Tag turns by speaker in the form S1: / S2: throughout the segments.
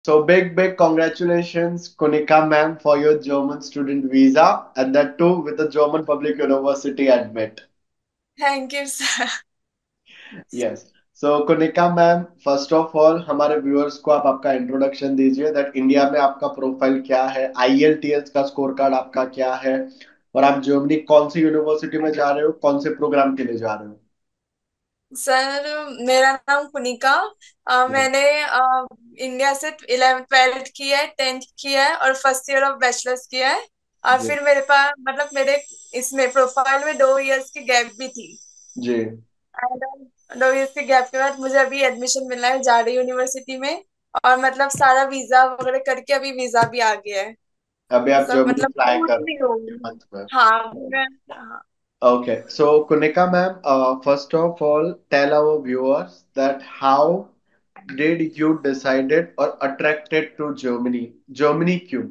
S1: So big congratulations, Konika ma'am, for your German student visa, and that too with the German Public University admit.
S2: Thank you sir.
S1: Yes. So Konika ma'am, first of all हमारे viewers को आप आपका introduction दीजिए that India में आपका profile क्या है, IELTS का स्कोर कार्ड आपका क्या है, और आप जर्मनी कौन सी यूनिवर्सिटी में जा रहे हो, कौन से प्रोग्राम के लिए जा रहे हो।
S2: सर मेरा नाम पुनिका। मैंने इंडिया से 11th 12th किया है, 10th किया है और फर्स्ट ईयर ऑफ बैचलर्स किया है। और
S1: जी।
S2: फिर मेरे पास मतलब मेरे इसमें प्रोफाइल में 2 इयर्स की गैप भी थी।
S1: जी।
S2: And, 2 इयर्स के गैप के बाद मुझे अभी एडमिशन मिला है जाड़ी यूनिवर्सिटी में। और मतलब सारा वीजा वगैरह करके अभी वीजा भी आ गया है।
S1: अभी आप
S2: सब
S1: जर्मनी
S2: मतलब
S1: फ्लाई कर
S2: पूरी
S1: रहे
S2: हो
S1: हो
S2: गई।
S1: मंथ में।
S2: हाँ हाँ।
S1: Okay, so Kunika ma'am, first of all, tell our viewers that how did you decided or attracted to Germany? Germany क्यों?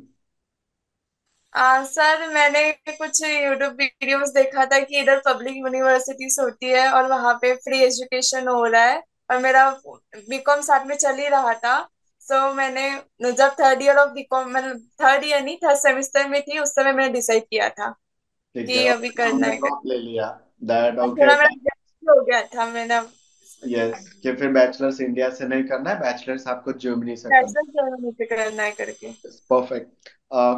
S2: सर मैंने कुछ यूट्यूब वीडियोस देखा था कि इधर पब्लिक यूनिवर्सिटीज होती है और वहाँ पे फ्री एजुकेशन हो रहा है। और मेरा बीकॉम साथ में चल ही रहा था। सो मैंने जब थर्ड ईयर ऑफ बीकॉम मतलब थर्ड ईयर नहीं थर्ड सेमेस्टर में थी उस समय मैंने डिसाइड किया था
S1: ठीक है,
S2: कि
S1: और
S2: अभी
S1: फिर
S2: करना
S1: हमने
S2: है
S1: ड्रॉप ले लिया दैट
S2: और
S1: ओके।
S2: थोड़ा मेरा reject हो गया था मैंने
S1: यस, कि फिर बैचलर्स इंडिया से नहीं करना है, बैचलर्स आपको जर्मनी से करना
S2: बैचलर जर्मनी पे करना है करके।
S1: है। Perfect.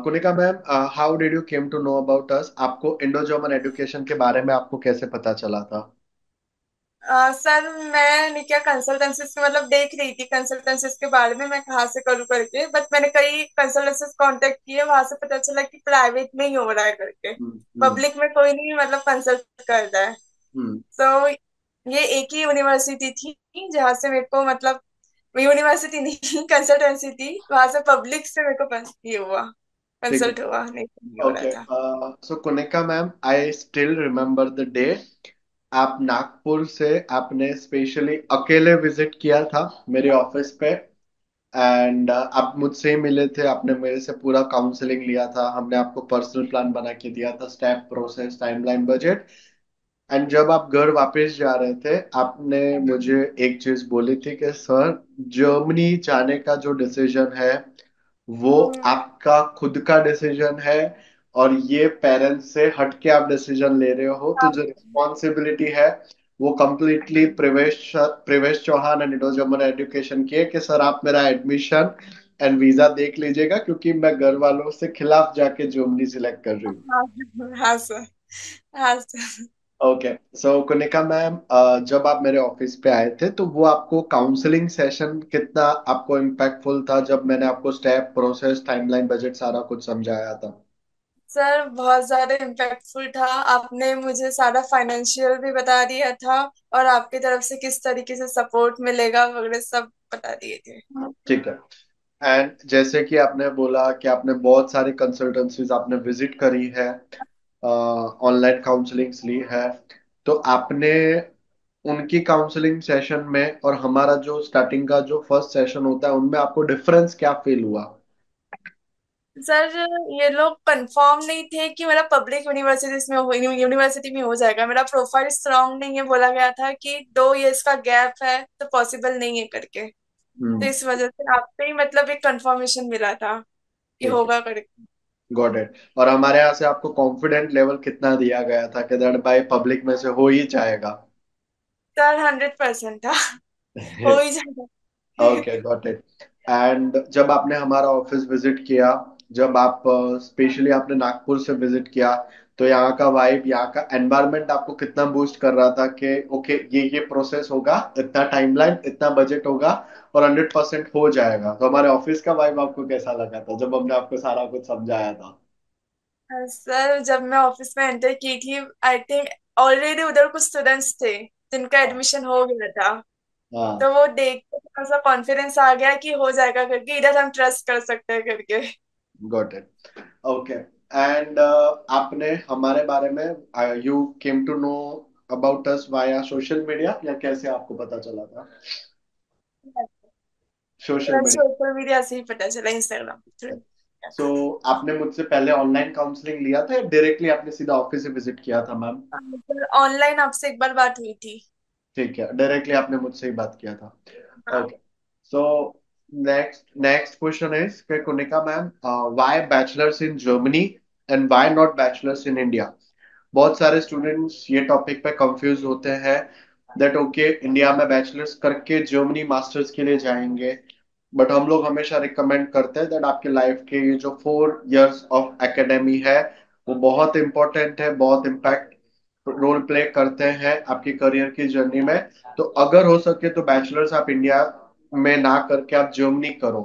S1: Kunika ma'am, how did you came to know about us? आपको इंडो जर्मन एजुकेशन के बारे में आपको कैसे पता चला था?
S2: सर मैंने क्या कंसल्टेंसीज मतलब देख रही थी कंसल्टेंसीज के बारे में मैं कहाँ से करूँ करके बट मैंने कई कंसल्टेंसीज कांटेक्ट किए वहां से पता चला कि प्राइवेट में ही हो रहा है करके।
S1: हम्म।
S2: पब्लिक में कोई नहीं मतलब कंसल्ट कर रहा है।
S1: हम्म।
S2: सो ये एक ही यूनिवर्सिटी थी जहाँ से मेरे को मतलब यूनिवर्सिटी नहीं कंसल्टेंसी थी वहां से पब्लिक से मेरे को ये हुआ
S1: ठीक है।
S2: कंसल्ट हुआ नहीं तो नहीं हो रहा
S1: ओके,
S2: था।
S1: So Kunika ma'am, I still remember the day आप नागपुर से आपने स्पेशली अकेले विजिट किया था मेरे ऑफिस पे, एंड आप मुझसे ही मिले थे, आपने मेरे से पूरा काउंसलिंग लिया था, हमने आपको पर्सनल प्लान बना के दिया था, step process timeline budget. And जब आप घर वापस जा रहे थे, आपने मुझे एक चीज बोली थी कि सर, जर्मनी जाने का जो डिसीजन है वो
S2: हम्म।
S1: आपका खुद का डिसीजन है, और ये पेरेंट्स से हट के आप डिसीजन ले रहे हो, तो जो रिस्पॉन्सिबिलिटी है वो कंप्लीटली प्रवेश प्रवेश चौहान एंड इंडो एजुकेशन की है कि सर आप मेरा एडमिशन एंड वीजा देख लीजिएगा, क्योंकि मैं घर वालों से खिलाफ जाके जर्मनी सिलेक्ट कर रही हूँ।
S2: हाँ हाँ सर। हाँ सर।
S1: ओके। सो कुनिका मैम, जब आप मेरे ऑफिस पे आए थे तो वो आपको काउंसलिंग सेशन कितना आपको इम्पैक्टफुल था, जब मैंने आपको स्टेप प्रोसेस टाइमलाइन बजट सारा कुछ समझाया था?
S2: सर बहुत ज्यादा इम्पैक्टफुल था। आपने मुझे सारा फाइनेंशियल भी बता दिया था और आपकी तरफ से किस तरीके से सपोर्ट मिलेगा वगैरह सब बता दिए थे।
S1: ठीक है। एंड जैसे कि आपने बोला कि आपने बहुत सारी कंसल्टेंसीज आपने विजिट करी है, ऑनलाइन काउंसलिंग्स ली है, तो आपने उनकी काउंसलिंग सेशन में और हमारा जो स्टार्टिंग का जो फर्स्ट सेशन होता है उनमें आपको डिफरेंस क्या फील हुआ?
S2: सर ये लोग कंफर्म नहीं थे कि मेरा पब्लिक यूनिवर्सिटी में हो जाएगा। मेरा प्रोफाइल स्ट्रांग नहीं है बोला गया था कि 2 इयर्स का गैप है तो पॉसिबल नहीं है करके। तो
S1: हम्म।
S2: इस वजह से आपसे ही मतलब एक कंफर्मेशन मिला था कि
S1: ठीक है,
S2: होगा करके।
S1: Got it. और हमारे यहाँ से आपको कॉन्फिडेंट लेवल कितना दिया गया था कि दैट भाई पब्लिक में से हो ही जाएगा?
S2: सर 100% था। हो ही जाएगा।
S1: Okay, got it. एंड जब आपने हमारा ऑफिस विजिट किया, जब आप स्पेशली आपने नागपुर से विजिट किया, तो यहाँ का वाइब, यहाँ का एनवायरनमेंट आपको कितना बूस्ट कर रहा था कि ओके ये प्रोसेस होगा, इतना टाइमलाइन, इतना बजट होगा, और 100% हो जाएगा? तो हमारे ऑफिस का वाइब आपको कैसा लगा था जब हमने आपको सारा कुछ समझाया था?
S2: सर जब मैं ऑफिस में एंटर की थी आई थिंक ऑलरेडी उधर कुछ स्टूडेंट्स थे जिनका एडमिशन हो गया था।
S1: हाँ।
S2: तो वो देख के थोड़ा सा कॉन्फिडेंस आ गया कि हो जाएगा करके इधर हम ट्रस्ट कर सकते हैं करके।
S1: Got it. ओके। एंड आपने हमारे बारे में, you came to know about us via social media, या कैसे आपको पता चला था? Social media.
S2: सोशल मीडिया से ही पता चला इंस्टाग्राम थ्रू।
S1: सो आपने मुझसे पहले ऑनलाइन काउंसलिंग लिया था या डायरेक्टली आपने सीधा ऑफिस से विजिट किया था मैम?
S2: ऑनलाइन आपसे एक बार बात हुई थी।
S1: ठीक है, डायरेक्टली आपने मुझसे ही बात किया था।
S2: हाँ।
S1: Okay. So next question is कि Kunika ma'am, why bachelors in Germany and why not bachelors in India? बहुत सारे स्टूडेंट्स ये टॉपिक पे कंफ्यूज होते हैं दैट ओके इंडिया में बैचलर्स करके जर्मनी मास्टर्स के लिए जाएंगे, बट हम लोग हमेशा रिकमेंड करते हैं दैट आपके लाइफ के ये जो 4 इयर्स ऑफ एकेडमी है वो बहुत इंपॉर्टेंट है, बहुत इम्पैक्ट रोल प्ले करते हैं आपकी करियर की जर्नी में। तो अगर हो सके तो बैचलर्स आप इंडिया में ना करके आप जर्मनी करो।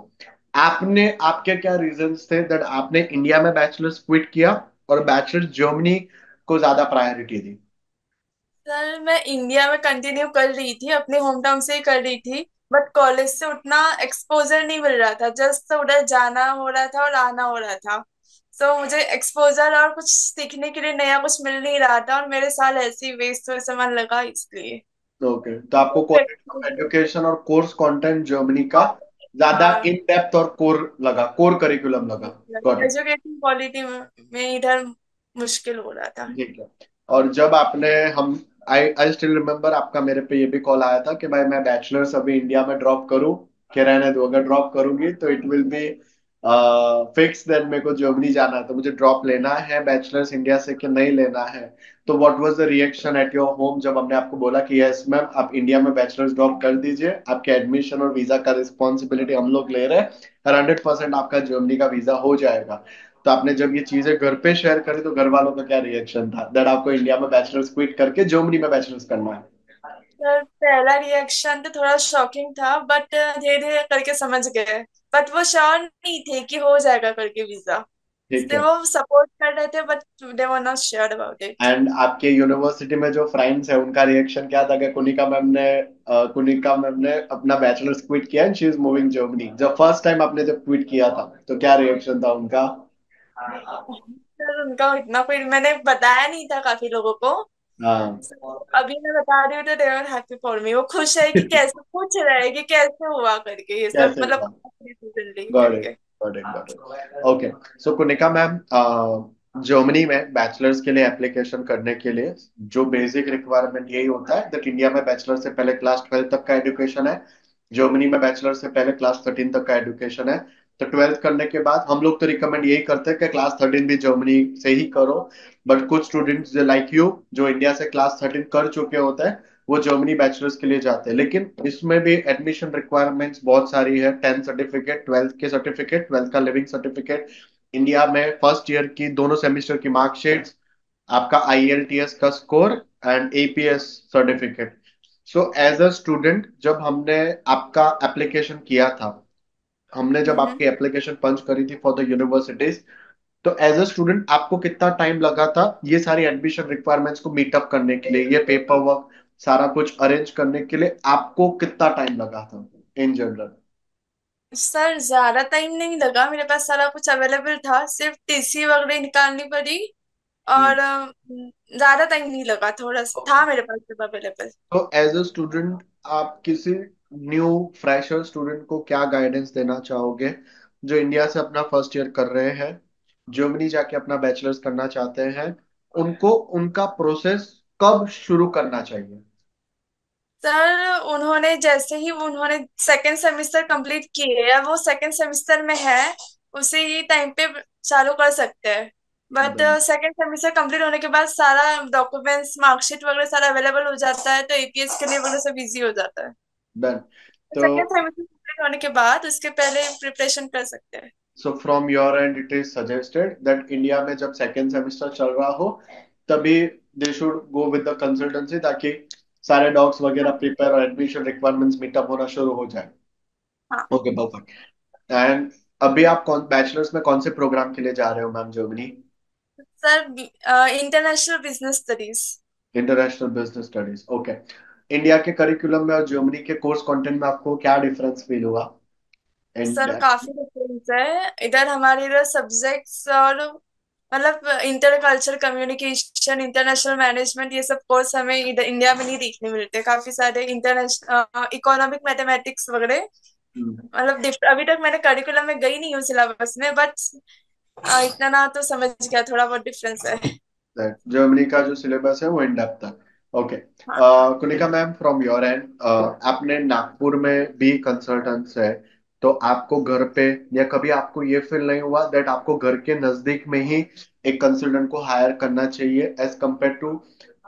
S1: आपने आपके क्या रीजंस थे दैट आपने इंडिया में बैचलर्स क्विट किया और बैचलर्स जर्मनी को ज्यादा प्रायोरिटी दी?
S2: सर मैं इंडिया में कंटिन्यू कर रही थी, अपने होम टाउन से ही कर रही थी, बट कॉलेज से उतना एक्सपोजर नहीं मिल रहा था, जस्ट उधर जाना हो रहा था और आना हो रहा था। सो मुझे एक्सपोजर और कुछ सीखने के लिए नया कुछ मिल नहीं रहा था, और मेरे साल ऐसे ही वेस्ट हुए समय लगा इसलिए।
S1: ओके, तो आपको क्वालिटी ऑफ एजुकेशन और कोर्स कंटेंट जर्मनी का ज्यादा
S2: हाँ,
S1: इन डेप्थ और कोर लगा, कोर करिकुलम लगा। Got it.
S2: एजुकेशन क्वालिटी में इधर मुश्किल हो रहा था।
S1: ठीक है। और जब आपने हम आई आई स्टिल रिमेम्बर आपका मेरे पे ये भी कॉल आया था कि भाई मैं बैचलर्स अभी इंडिया में ड्रॉप करूं कि रहने दो, अगर ड्रॉप करूंगी तो it will be fix, then मेरे को जर्मनी जाना है, तो मुझे ड्रॉप लेना है बैचलर्स इंडिया से कि नहीं लेना है? तो what was the reaction at your home जब हमने आपको बोला कि यस मैम आप इंडिया में बैचलर्स ड्रॉप कर दीजिए, आपके एडमिशन और वीजा का रिस्पॉन्सिबिलिटी हम लोग ले रहे हैं और 100% आपका जर्मनी का वीजा हो जाएगा? तो आपने जब ये चीजें घर पे शेयर करी तो घर वालों का क्या रिएक्शन था दैट आपको इंडिया में बैचलर्स क्विट करके जर्मनी में बैचलर्स करना है?
S2: सर पहला रिएक्शन तो थोड़ा शॉकिंग था, बट धीरे धीरे करके समझ गए। बट वो श्योर नहीं थे कि हो जाएगा करके वीजा,
S1: ठीक
S2: इसलिए
S1: है।
S2: वो सपोर्ट कर रहे थे, but they were not sure about it.
S1: And आपके यूनिवर्सिटी में जो फ्रेंड्स है उनका रिएक्शन क्या था कि कुनिका मैम ने अपना बैचलर्स क्विट किया and she is moving Germany? जब फर्स्ट टाइम आपने जब क्विट किया था तो क्या रिएक्शन था उनका?
S2: सर उनका इतना कोई मैंने बताया नहीं था काफी लोगों को।
S1: हाँ।
S2: So, अभी मैं बता रही हूँ तो they are happy for me, वो खुश है कि कैसे, पूछ रहे हैं कि कैसे हुआ करके ये सब,
S1: कैसे
S2: मतलब
S1: हुआ?
S2: डिसीजन ली
S1: गॉट इट,
S2: करके।
S1: Got it, got it. Okay. So Kunika ma'am, Germany में बैचलर्स के लिए एप्लीकेशन करने के लिए जो बेसिक रिक्वायरमेंट यही होता है दैट इंडिया में बैचलर से पहले क्लास 12 तक का एजुकेशन है, जर्मनी में बैचलर से पहले क्लास 13 तक का एजुकेशन है। तो 12th करने के बाद हम लोग तो रिकमेंड यही करते हैं कि क्लास 13 भी जर्मनी से ही करो, बट कुछ स्टूडेंट्स लाइक यू जो इंडिया से क्लास 13 कर चुके होते हैं वो जर्मनी बैचलर्स के लिए जाते हैं। लेकिन इसमें भी एडमिशन रिक्वायरमेंट्स बहुत सारी है, 10th सर्टिफिकेट, 12th के सर्टिफिकेट, 12th का लिविंग सर्टिफिकेट, इंडिया में फर्स्ट ईयर की दोनों सेमेस्टर की मार्कशीट, आपका आईएलटीएस का score and APS certificate. So as a student जब हमने आपका एप्लीकेशन किया था, हमने जब
S2: हम्म।
S1: आपकी एप्लीकेशन पंच करी थी फॉर द यूनिवर्सिटीज, तो एज अ स्टूडेंट आपको कितना टाइम लगा था ये सारी एडमिशन रिक्वायरमेंट्स को मीटअप करने के लिए, ये पेपर वर्क सारा कुछ अरेंज करने के लिए आपको कितना टाइम लगा था इन जनरल?
S2: सर ज्यादा टाइम नहीं लगा, मेरे पास सारा कुछ अवेलेबल था, सिर्फ टीसी वगैरह निकालनी पड़ी। और ज्यादा टाइम नहीं लगा, थोड़ा था मेरे पास सब अवेलेबल।
S1: तो एज अ स्टूडेंट आप किसी न्यू फ्रेशर स्टूडेंट को क्या गाइडेंस देना चाहोगे जो इंडिया से अपना फर्स्ट ईयर कर रहे हैं, जर्मनी जाके अपना बैचलर्स करना चाहते हैं, उनको उनका प्रोसेस कब शुरू करना चाहिए?
S2: सर उन्होंने जैसे ही उन्होंने सेकेंड सेमेस्टर कंप्लीट किए या वो सेकेंड सेमेस्टर में है, उसी ही टाइम पे चालू कर सकते हैं। But
S1: done.
S2: Second semester complete होने के बाद सारा डॉक्यूमेंट्स मार्कशीट वगैरह सारा अवेलेबल हो जाता है, तो एपीएस के लिए वगैरह सब इजी हो जाता है।
S1: डन। तो
S2: सेकेंड सेमेस्टर कंप्लीट होने के बाद उसके पहले प्रिपरेशन कर सकते हैं।
S1: So from your and it is suggested that India में जब सेकेंड सेमेस्टर चल रहा हो तभी they should go with the consultancy ताकि सारे डॉक्स वगैरह
S2: हाँ।
S1: प्रिपेयर और एडमिशन रिक्वायरमेंट्स मीटअप होना शुरू हो जाए।
S2: हाँ।
S1: Okay, perfect. एंड अभी आप कौन बैचलर्स में कौन से प्रोग्राम के लिए जा रहे हो ma'am Germany?
S2: Sir international business studies.
S1: International business studies, okay. India के करिकुलम में और जर्मनी के कोर्स कंटेंट में आपको क्या डिफरेंस फील हुआ? एंड
S2: सर काफी डिफरेंस है, इधर हमारे इधर सब्जेक्ट्स और मतलब इंटरकल्चर कम्युनिकेशन, इंटरनेशनल मैनेजमेंट, ये सब कोर्स हमें इधर इंडिया में नहीं देखने मिलते, काफी सारे इंटरनेशनल इकोनॉमिक मैथमेटिक्स वगैरह। मतलब अभी तक मैंने करिकुलम में गई नहीं हूँ सिलेबस में, बट इतना ना तो समझ गया, थोड़ा बहुत डिफरेंस है।
S1: जर्मनी का जो सिलेबस है वो इन डेप्थ है। ओके।
S2: हाँ।
S1: Kunika ma'am from your and, आपने नागपुर में भी कंसल्टेंट्स है, तो आपको घर पे, या कभी आपको ये फील नहीं हुआ दैट आपको घर के नजदीक में ही एक कंसल्टेंट को हायर करना चाहिए एज कम्पेयर टू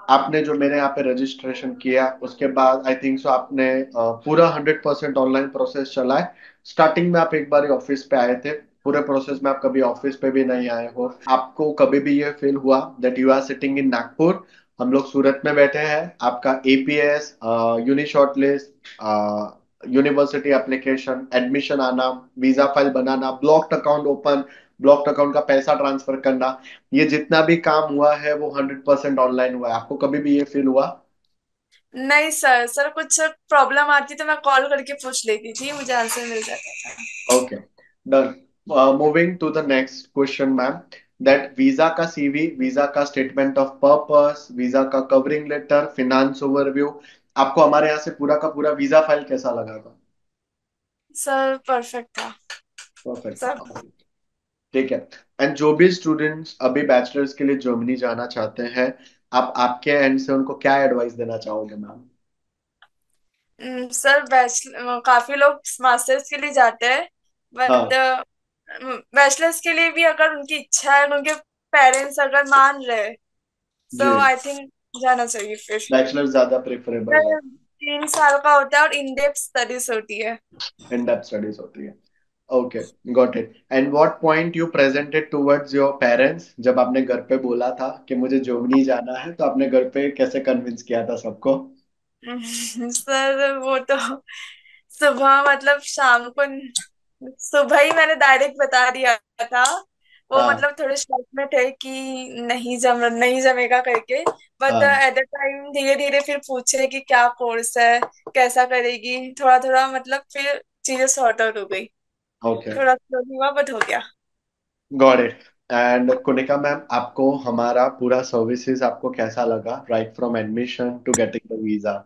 S1: आपने जो मेरे यहाँ पे रजिस्ट्रेशन किया उसके बाद आई थिंक सो आपने पूरा 100% ऑनलाइन प्रोसेस चला है। स्टार्टिंग में आप एक बार ऑफिस पे आए थे, पूरे प्रोसेस में आप कभी ऑफिस पे भी नहीं आए हो, आपको कभी भी ये फील हुआ that you are sitting in Nagpur, हम लोग सूरत में बैठे हैं, आपका APS, uni shortlist, university application, admission आना, वीजा फाइल बनाना, blocked account open, blocked account का पैसा ट्रांसफर करना, ये जितना भी काम हुआ है वो 100% ऑनलाइन हुआ है। आपको कभी भी ये फील हुआ?
S2: नहीं सर, सर कुछ प्रॉब्लम आती तो मैं कॉल करके पूछ लेती थी, मुझे आंसर मिल जाता था।
S1: Okay, done. Moving to the next question ma'am, that visa का सीवी, वीजा का स्टेटमेंट ऑफ पर्पस, वीजा का कवरिंग लेटर, फिनांस ओवरव्यू, आपको हमारे यहाँ से पूरा का पूरा वीजा फाइल कैसा लगा था?
S2: सर परफेक्ट था
S1: परफेक्ट
S2: सब।
S1: था, ठीक है। एंड जो भी स्टूडेंट्स अभी बैचलर्स के लिए जर्मनी जाना चाहते हैं, आप आपके एंड से उनको क्या एडवाइस देना चाहोगे मैम?
S2: सर काफी लोग मास्टर्स के लिए जाते हैं, बट
S1: हाँ
S2: बैचलर्स के लिए भी अगर उनकी इच्छा है, उनके पेरेंट्स अगर मान रहे,
S1: जी,
S2: सो आई थिंक जाना चाहिए फिर।
S1: बैचलर्स ज्यादा प्रेफरेबल है।
S2: सर 3 साल का होता है और इन डेप्थ स्टडीज होती है।
S1: इन डेप्थ स्टडीज होती है। Okay, got it. And what point you presented towards your parents, जब आपने घर पे बोला था कि मुझे जर्मनी जाना है, तो आपने घर पे कैसे कन्विंस किया था सबको?
S2: सर वो तो सुबह मतलब शाम को, सुबह ही मैंने डायरेक्ट बता दिया था। वो
S1: हाँ,
S2: मतलब थोड़े शौक में थे कि नहीं जमेगा करके, बट
S1: हाँ,
S2: एट द टाइम धीरे धीरे फिर पूछे कि क्या कोर्स है, कैसा करेगी, थोड़ा थोड़ा मतलब फिर चीजें सॉर्ट आउट हो गई।
S1: ओके,
S2: थोड़ा स्लो हुआ बट हो गया।
S1: Got it. And Kunika ma'am, आपको हमारा पूरा सर्विसेज आपको कैसा लगा, right from admission to getting the visa?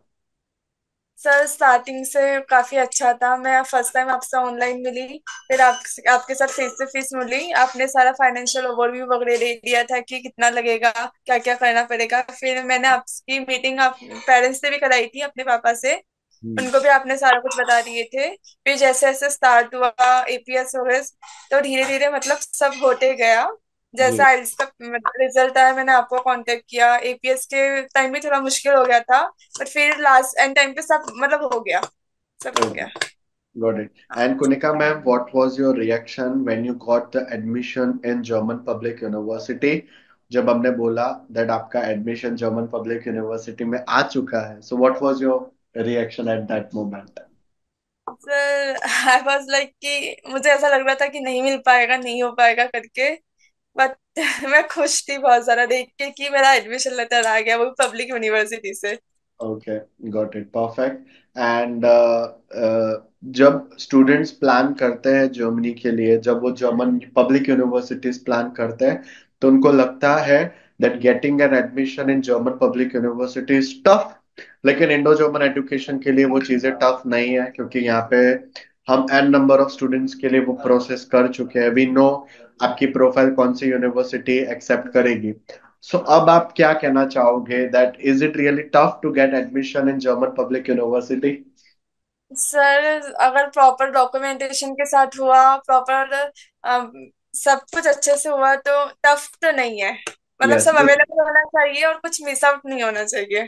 S2: Sir starting से काफी अच्छा था। मैं फर्स्ट टाइम आपसे ऑनलाइन मिली, फिर आपके साथ फेस टू फेस मिली। आपने सारा फाइनेंशियल ओवरव्यू वगैरह दे दिया था कि कितना लगेगा, क्या क्या करना पड़ेगा। फिर मैंने आपकी मीटिंग आप पेरेंट्स से भी कराई थी, अपने पापा से, उनको भी आपने सारा कुछ बता दिए थे। फिर जैसे जैसे स्टार्ट हुआ एपीएस वगैरह, तो धीरे धीरे मतलब सब होते गया।
S1: जी,
S2: जैसा आइल्स का रिजल्ट आया, मैंने आपको कांटेक्ट किया। एपीएस के टाइम भी थोड़ा मुश्किल हो गया था, बट फिर लास्ट एंड टाइम पे सब मतलब हो गया, सब हो
S1: ओके,
S2: गया।
S1: got it. And Kunika ma'am, what was your reaction when you got the admission in German Public University? जब हमने बोला that आपका admission German Public University में आ चुका है, so what was your reaction at that moment?
S2: Sir I was like कि मुझे ऐसा लग रहा था कि नहीं मिल पाएगा, नहीं हो पाएगा करके, बट मैं खुश थी बहुत सारा देख के कि मेरा एडमिशन लेटर आ गया, वो भी पब्लिक यूनिवर्सिटी से।
S1: Okay, got it, perfect. And जब स्टूडेंट्स प्लान करते हैं जर्मनी के लिए, जब वो जर्मन पब्लिक यूनिवर्सिटीज प्लान करते हैं, तो उनको लगता है that getting an admission in German public university is tough. लेकिन इंडो जर्मन एजुकेशन के लिए वो चीजें टफ नहीं है, क्योंकि यहाँ पे हम एन नंबर ऑफ स्टूडेंट्स के लिए वो प्रोसेस कर चुके हैं, वी नो आपकी प्रोफाइल कौन सी यूनिवर्सिटी एक्सेप्ट करेगी। सो अब आप क्या कहना चाहोगे, that is it really tough to get admission in German public university?
S2: Sir अगर प्रॉपर डॉक्यूमेंटेशन के साथ हुआ, प्रॉपर सब कुछ अच्छे से हुआ तो टफ तो नहीं है। मतलब
S1: यस,
S2: सब अवेलेबल होना चाहिए और कुछ मिस आउट नहीं होना चाहिए।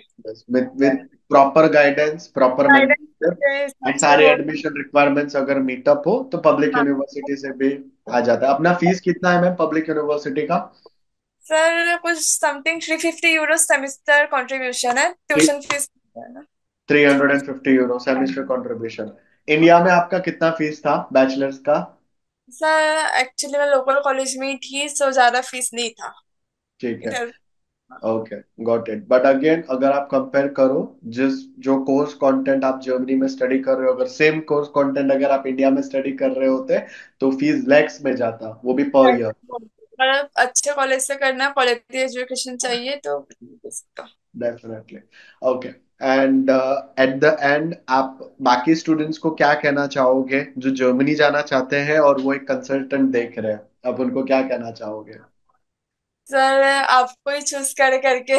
S1: With proper guidance, proper
S2: guidance
S1: mentorship
S2: के हिसाब
S1: एंड
S2: से
S1: सारे
S2: हो।
S1: एडमिशन रिक्वायरमेंट्स अगर मीटअप हो तो पब्लिक
S2: हाँ
S1: यूनिवर्सिटी से भी आ जाता है। अपना फीस कितना है मैम पब्लिक यूनिवर्सिटी का?
S2: सर कुछ समथिंग 350 यूरो सेमिस्टर कंट्रीब्यूशन है, ट्यूशन फीस है ना।
S1: 350 यूरो सेमिस्टर कंट्रीब्यूशन। इंडिया में आपका कितना फीस था बैचलर्स का?
S2: सर एक्चुअली मैं लोकल कॉलेज में ही थी, सो ज्यादा फीस नहीं था
S1: ठीक है,
S2: इधर।
S1: Okay, got it. But again अगर आप कंपेयर करो, जिस जो कोर्स कंटेंट आप जर्मनी में स्टडी कर रहे हो, अगर सेम कोर्स कंटेंट अगर आप इंडिया में स्टडी कर रहे होते, तो फीस लैक्स में जाता, वो भी पर ईयर।
S2: अगर अच्छे कॉलेज से करना, क्वालिटी एजुकेशन चाहिए तो इसका।
S1: Definitely, okay. And at the end आप बाकी स्टूडेंट्स को क्या कहना चाहोगे जो जर्मनी जाना चाहते हैं और वो एक कंसल्टेंट देख रहे हैं, अब उनको क्या कहना चाहोगे?
S2: सर आपको ही चूज कर करके